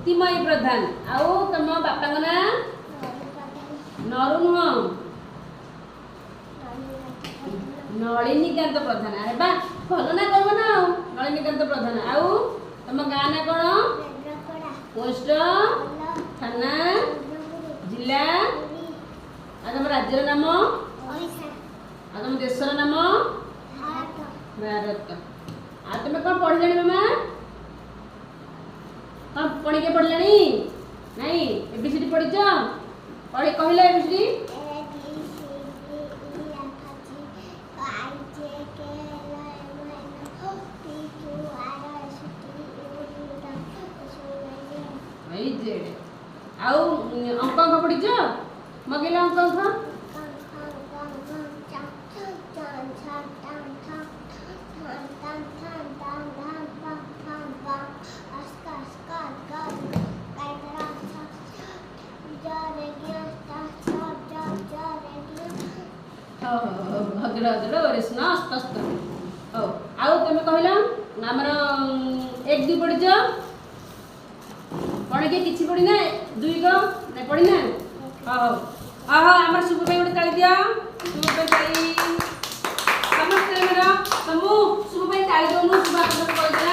श्रुतिमयी प्रधान आउ तुम बापा ना नरु नुह नलिनीकांत प्रधान अरे बा भल ना कहब ना नलिनीकांत प्रधान आउ तुम गाँ ना कौन पोस्ट थाना जिला आ तुम राज्यर नाम आ तुम देशर नाम भारत आ तुम कौन पढ़िलानी मामा कौन पढ़ी के पढ़िलानी नहीं एबीसीडी पढ़ी पढ़ी कहला एबीसीडी आउ अंक अंक पढ़ी मगेला अंक अंक हजड़ हजड़ रेसन अस्त अस्त हो आउ तुम कहला आमर एक दुई पढ़ी पढ़ के किसी पढ़ी ना दुई गो नहीं पढ़ी ना हाँ हाँ आमर शुभ भाई गोटे ताली दिया शुभ भाई ताली समस्त मेरा समूह शुभ भाई ताली दो शुभ